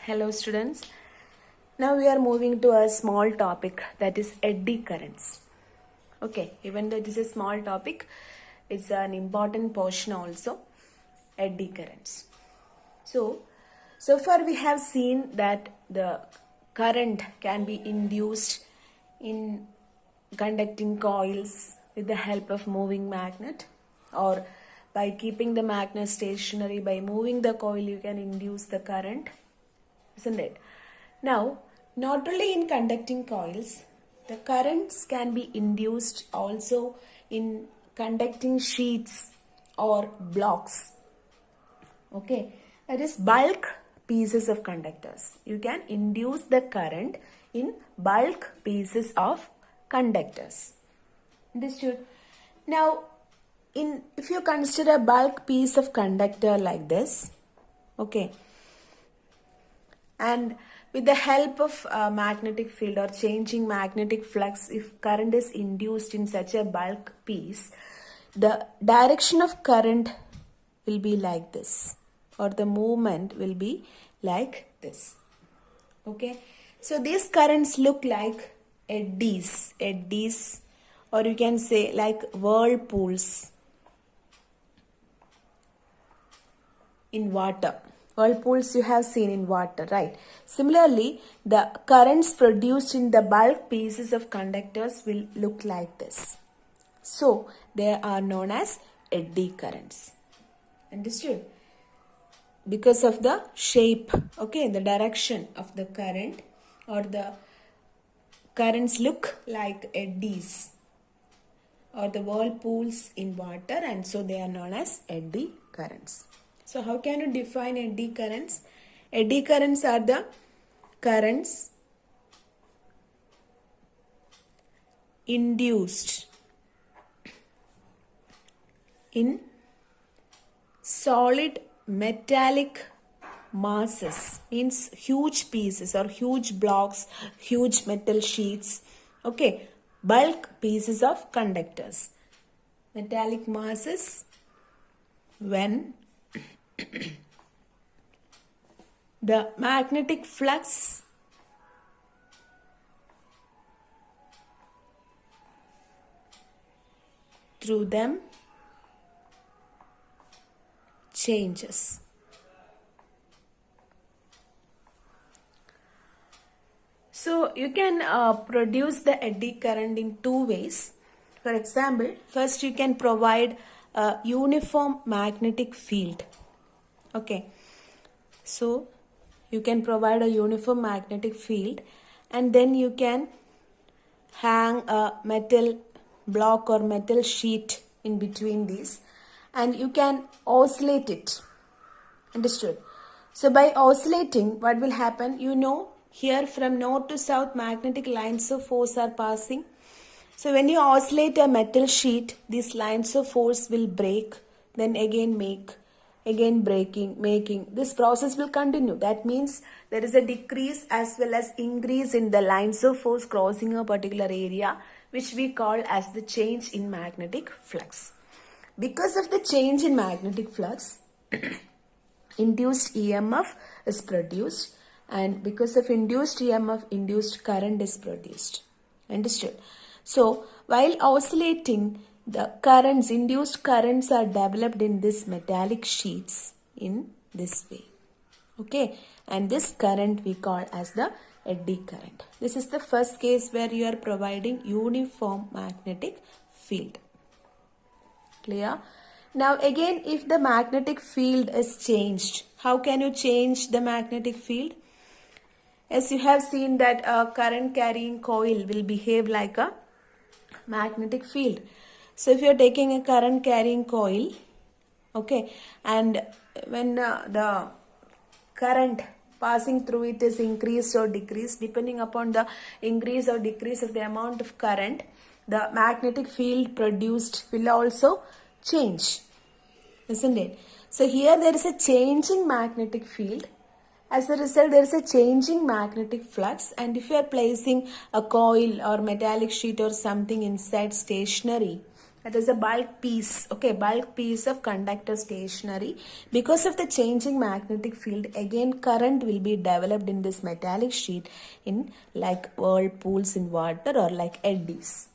Hello students. Now we are moving to a small topic, that is eddy currents. Okay, even though it is a small topic, it's an important portion also, eddy currents. So far we have seen that the current can be induced in conducting coils with the help of moving magnet, or by keeping the magnet stationary. By moving the coil you can induce the current, isn't it? Now, not only in conducting coils, the currents can be induced also in conducting sheets or blocks. Okay, that is bulk pieces of conductors. You can induce the current in bulk pieces of conductors. Understood? Now, if you consider a bulk piece of conductor like this, okay, and with the help of magnetic field or changing magnetic flux, if current is induced in such a bulk piece, the direction of current will be like this, or the movement will be like this. Okay, so these currents look like eddies, or you can say like whirlpools in water. Whirlpools you have seen in water, right? Similarly, the currents produced in the bulk pieces of conductors will look like this. So, they are known as eddy currents. Understood? Because of the shape, okay, the direction of the current, or the currents look like eddies or the whirlpools in water, and so they are known as eddy currents. So how can you define eddy currents? Eddy currents are the currents induced in solid metallic masses, means huge pieces or huge blocks, huge metal sheets, okay, bulk pieces of conductors. Metallic masses when the magnetic flux through them changes. So you can produce the eddy current in two ways. For example, first you can provide a uniform magnetic field. Okay, so you can provide a uniform magnetic field, and then you can hang a metal block or metal sheet in between these, and you can oscillate it. Understood? So by oscillating, what will happen? You know, here from north to south magnetic lines of force are passing. So when you oscillate a metal sheet, these lines of force will break, then again make, again breaking, making. This process will continue. That means there is a decrease as well as increase in the lines of force crossing a particular area, which we call as the change in magnetic flux. Because of the change in magnetic flux, induced EMF is produced, and because of induced EMF, induced current is produced. Understood? So, while oscillating, the currents, induced currents are developed in these metallic sheets in this way. Okay, and this current we call as the eddy current. This is the first case where you are providing uniform magnetic field. Clear? Now again, if the magnetic field is changed, how can you change the magnetic field? As you have seen that a current carrying coil will behave like a magnetic field. So if you are taking a current carrying coil, okay, and when the current passing through it is increased or decreased, depending upon the increase or decrease of the amount of current, the magnetic field produced will also change, isn't it? So here there is a changing magnetic field. As a result, there is a changing magnetic flux, and if you are placing a coil or metallic sheet or something inside stationary, that is a bulk piece, okay, bulk piece of conductor stationary. Because of the changing magnetic field, again current will be developed in this metallic sheet in like whirlpools in water or like eddies.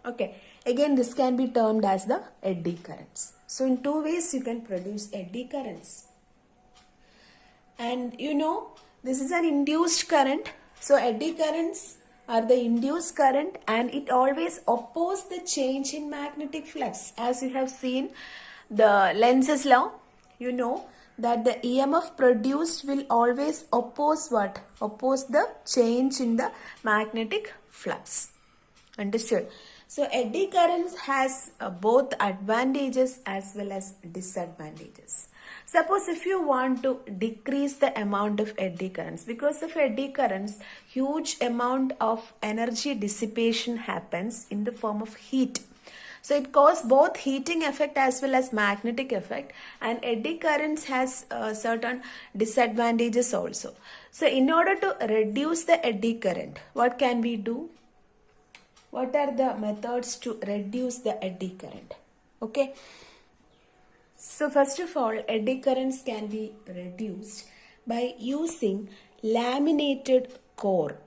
Okay, again this can be termed as the eddy currents. So in two ways you can produce eddy currents. And this is an induced current. So eddy currents are the induced current, and it always opposes the change in magnetic flux. As you have seen the Lenz's law, you know that the EMF produced will always oppose what? Oppose the change in the magnetic flux. Understood? So eddy currents has both advantages as well as disadvantages. Suppose if you want to decrease the amount of eddy currents, because of eddy currents, huge amount of energy dissipation happens in the form of heat. So it causes both heating effect as well as magnetic effect, and eddy currents has certain disadvantages also. So in order to reduce the eddy current, what can we do? What are the methods to reduce the eddy current? Okay. So first of all, eddy currents can be reduced by using laminated core.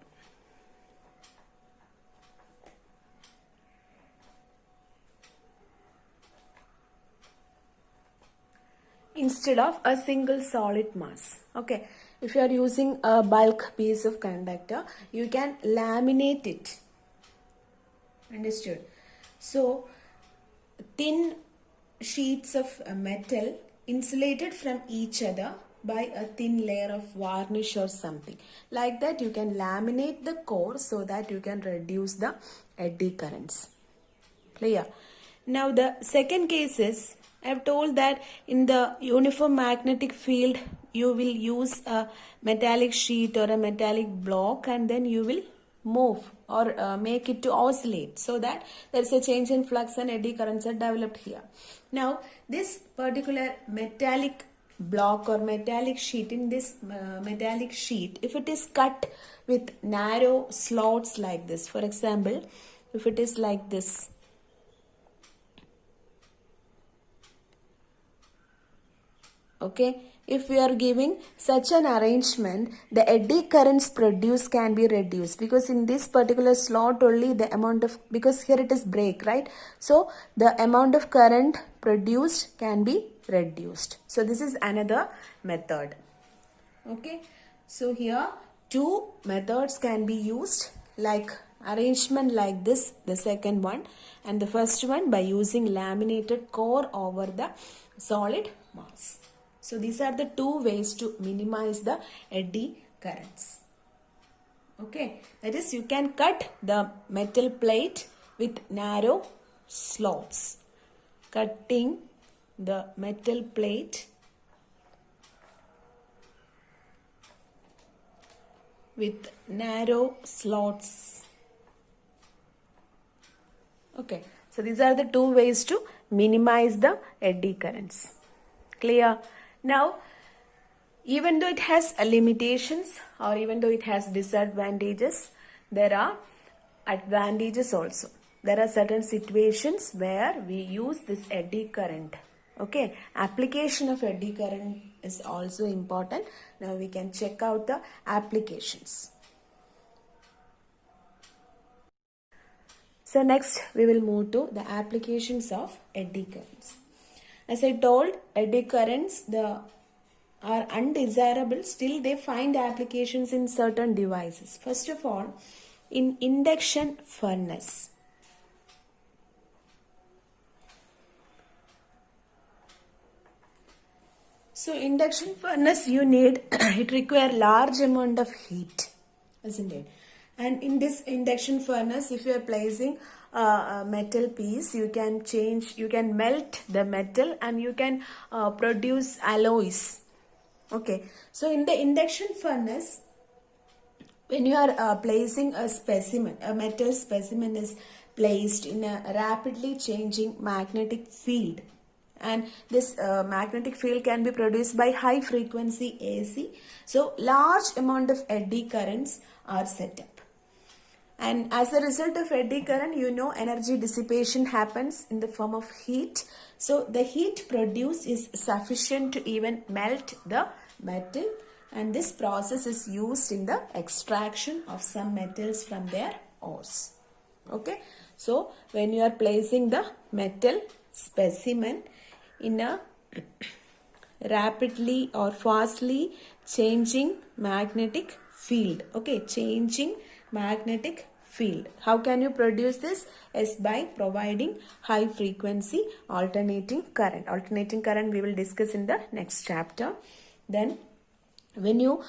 Instead of a single solid mass. Okay. If you are using a bulk piece of conductor, you can laminate it. Understood? So, thin sheets of metal insulated from each other by a thin layer of varnish or something. Like that you can laminate the core so that you can reduce the eddy currents. Clear? Now the second case is, I have told that in the uniform magnetic field you will use a metallic sheet or a metallic block, and then you will move or make it to oscillate, so that there is a change in flux and eddy currents are developed here. Now this particular metallic block or metallic sheet, in this metallic sheet, if it is cut with narrow slots like this, for example, if it is like this, okay, if we are giving such an arrangement, the eddy currents produced can be reduced, because in this particular slot only the amount of, because here it is break, right? So the amount of current produced can be reduced. So this is another method. Okay, so here two methods can be used, like arrangement like this, the second one, and the first one by using laminated core over the solid mass. So these are the two ways to minimize the eddy currents. Okay, that is, you can cut the metal plate with narrow slots. Cutting the metal plate with narrow slots. Okay, so these are the two ways to minimize the eddy currents. Clear? Now, even though it has limitations or even though it has disadvantages, there are advantages also. There are certain situations where we use this eddy current. Okay, application of eddy current is also important. Now we can check out the applications. So next we will move to the applications of eddy currents. As I told, eddy currents are undesirable, still they find applications in certain devices. First of all, in induction furnace. So induction furnace, you need, it require large amount of heat, isn't it? And in this induction furnace, if you are placing a metal piece, you can melt the metal and you can produce alloys. Okay, so in the induction furnace, when you are placing a specimen, a metal specimen is placed in a rapidly changing magnetic field, and this magnetic field can be produced by high frequency AC. So large amount of eddy currents are set up. And as a result of eddy current, energy dissipation happens in the form of heat. So the heat produced is sufficient to even melt the metal, and this process is used in the extraction of some metals from their ores. Okay, so when you are placing the metal specimen in a rapidly or fastly changing magnetic field, okay, changing magnetic field, how can you produce this? Is by providing high frequency alternating current we will discuss in the next chapter. Then when you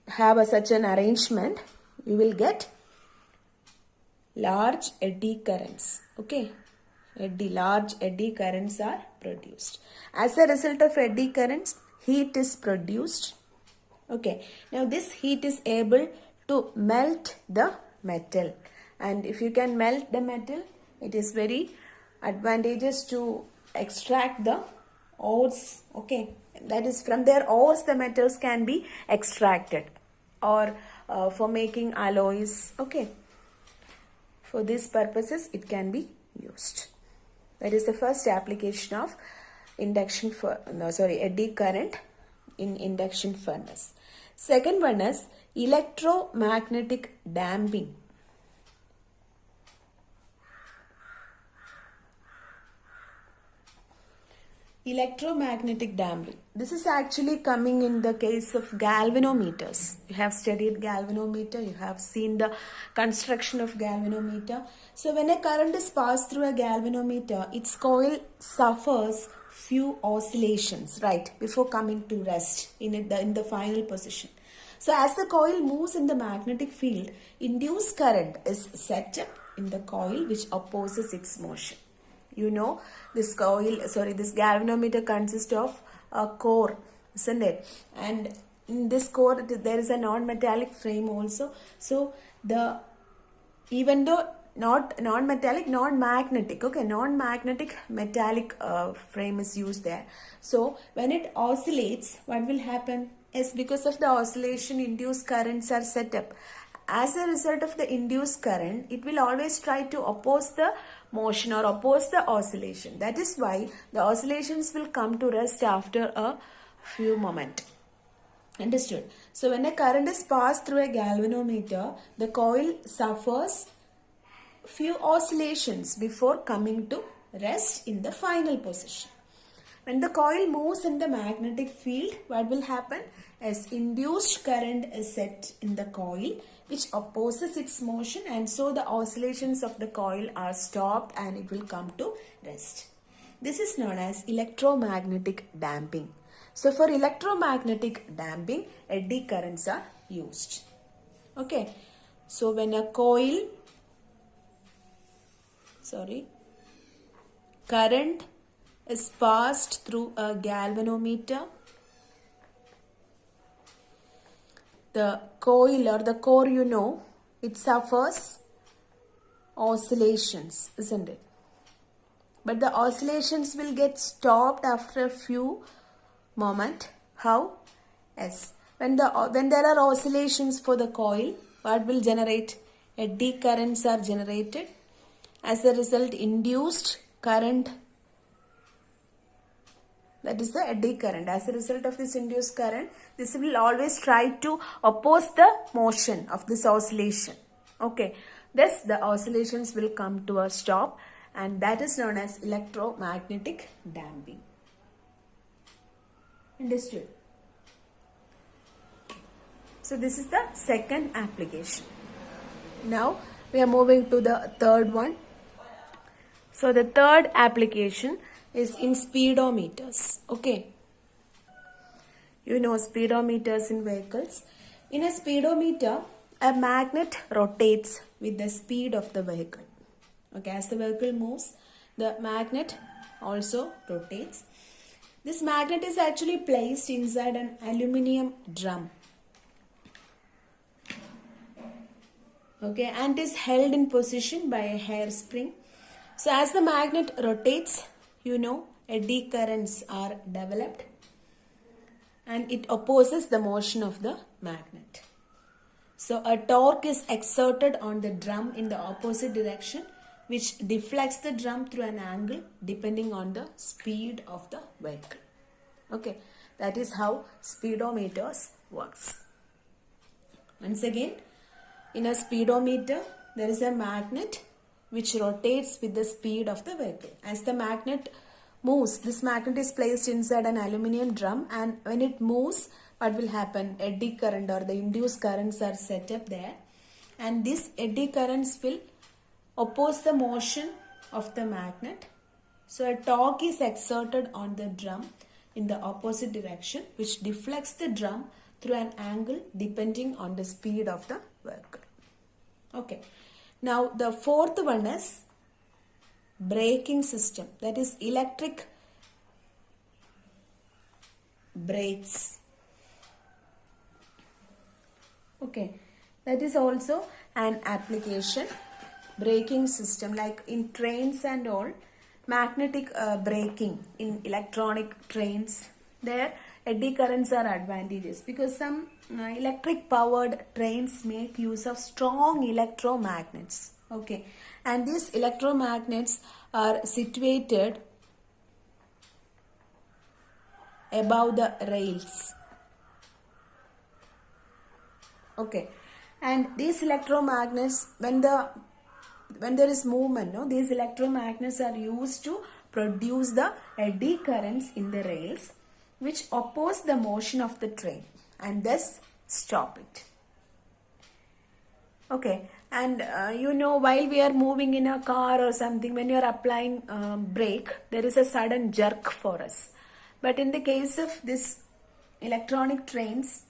have such an arrangement, you will get large eddy currents, okay, large eddy currents are produced. As a result of eddy currents, heat is produced. Okay, now this heat is able to melt the metal, and if you can melt the metal, it is very advantageous to extract the ores. Okay, that is from their ores the metals can be extracted, or for making alloys. Okay, for these purposes it can be used. That is the first application of eddy current in induction furnace. Second one is electromagnetic damping. Electromagnetic damping. This is actually coming in the case of galvanometers. You have studied galvanometer, you have seen the construction of galvanometer. So when a current is passed through a galvanometer, its coil suffers few oscillations, right, before coming to rest in the final position. So as the coil moves in the magnetic field, induced current is set up in the coil which opposes its motion. This galvanometer consists of a core, isn't it? And in this core there is a non-metallic frame also. So even though not non-metallic, non-magnetic, okay, non-magnetic metallic frame is used there. So when it oscillates, what will happen is, because of the oscillation, induced currents are set up. As a result of the induced current, it will always try to oppose the motion or oppose the oscillation. That is why the oscillations will come to rest after a few moments. Understood? So when a current is passed through a galvanometer, the coil suffers few oscillations before coming to rest in the final position. When the coil moves in the magnetic field, what will happen? As induced current is set in the coil which opposes its motion, and so the oscillations of the coil are stopped and it will come to rest. This is known as electromagnetic damping. So for electromagnetic damping, eddy currents are used. Okay. So when a current is passed through a galvanometer, the coil or the core, it suffers oscillations, isn't it? But the oscillations will get stopped after a few moments. How? Yes. When there are oscillations for the coil, what will generate? Eddy currents are generated. As a result, induced current, that is the eddy current. As a result of this induced current, this will always try to oppose the motion of this oscillation. Okay. Thus, the oscillations will come to a stop, and that is known as electromagnetic damping. Understood? So, this is the second application. Now, we are moving to the third one. So, the third application is in speedometers. Okay. Speedometers in vehicles. In a speedometer, a magnet rotates with the speed of the vehicle. Okay, as the vehicle moves, the magnet also rotates. This magnet is actually placed inside an aluminium drum. Okay, and is held in position by a hairspring. So as the magnet rotates, eddy currents are developed and it opposes the motion of the magnet. So a torque is exerted on the drum in the opposite direction, which deflects the drum through an angle depending on the speed of the vehicle. Okay, that is how speedometers works. Once again, in a speedometer, there is a magnet which rotates with the speed of the vehicle. As the magnet moves, this magnet is placed inside an aluminium drum, and when it moves, what will happen? Eddy current or the induced currents are set up there, and these eddy currents will oppose the motion of the magnet. So a torque is exerted on the drum in the opposite direction, which deflects the drum through an angle depending on the speed of the vehicle. Okay. Now the fourth one is braking system, that is electric brakes. Okay, that is also an application. Braking system, like in trains and all, magnetic braking in electronic trains, there eddy currents are advantageous because some electric powered trains make use of strong electromagnets. Okay, and these electromagnets are situated above the rails. Okay, and these electromagnets, when there is movement, no, these electromagnets are used to produce the eddy currents in the rails, which oppose the motion of the train and thus stop it. Okay, and while we are moving in a car or something, when you are applying brake, there is a sudden jerk for us. But in the case of this electronic trains,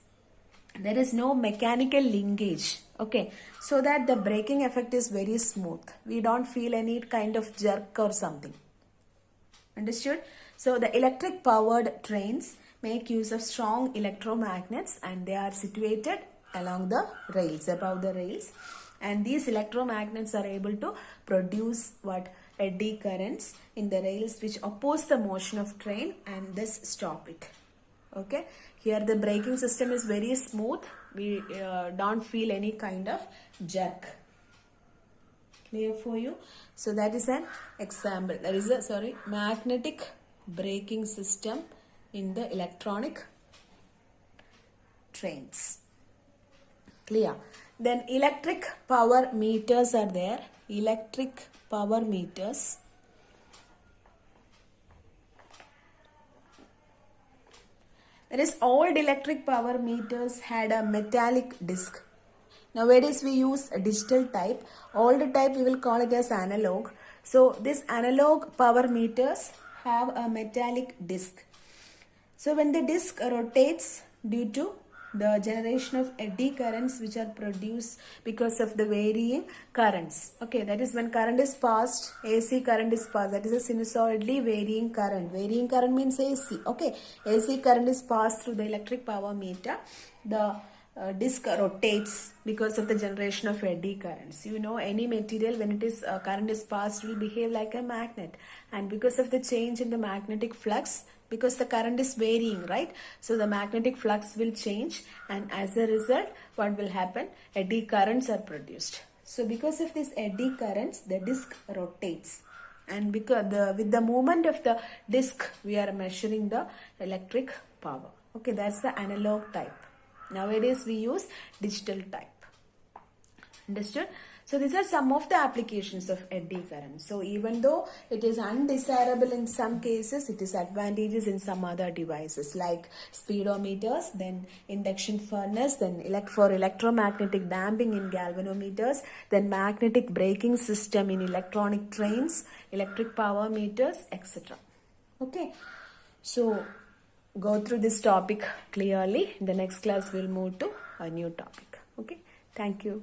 there is no mechanical linkage. Okay, so that the braking effect is very smooth. We don't feel any kind of jerk or something. Understood? So the electric powered trains make use of strong electromagnets, and they are situated along the rails, above the rails, and these electromagnets are able to produce eddy currents in the rails, which oppose the motion of train and thus stop it. Okay, here the braking system is very smooth. We don't feel any kind of jerk. Clear for you? So that is an example. That is a magnetic braking system in the electronic trains. Clear? Then electric power meters are there. Electric power meters. Whereas old electric power meters had a metallic disc. Nowadays we use a digital type. Old type we will call it as analog. So this analog power meters have a metallic disc. So when the disc rotates due to the generation of eddy currents which are produced because of the varying currents. Okay, that is when current is passed, AC current is passed. That is a sinusoidally varying current. Varying current means AC. Okay, AC current is passed through the electric power meter. The disc rotates because of the generation of eddy currents. Any material, when it is current is passed, will behave like a magnet, and because of the change in the magnetic flux, because the current is varying, right? So the magnetic flux will change, and as a result, what will happen? Eddy currents are produced. So because of these eddy currents, the disc rotates, and because with the movement of the disc, we are measuring the electric power. Okay, that's the analog type. Nowadays we use digital type. Understood? So these are some of the applications of eddy current. So even though it is undesirable in some cases, it is advantageous in some other devices like speedometers, then induction furnace, then for electromagnetic damping in galvanometers, then magnetic braking system in electronic trains, electric power meters, etc. Okay, so go through this topic clearly. In the next class, we'll move to a new topic. Okay, thank you.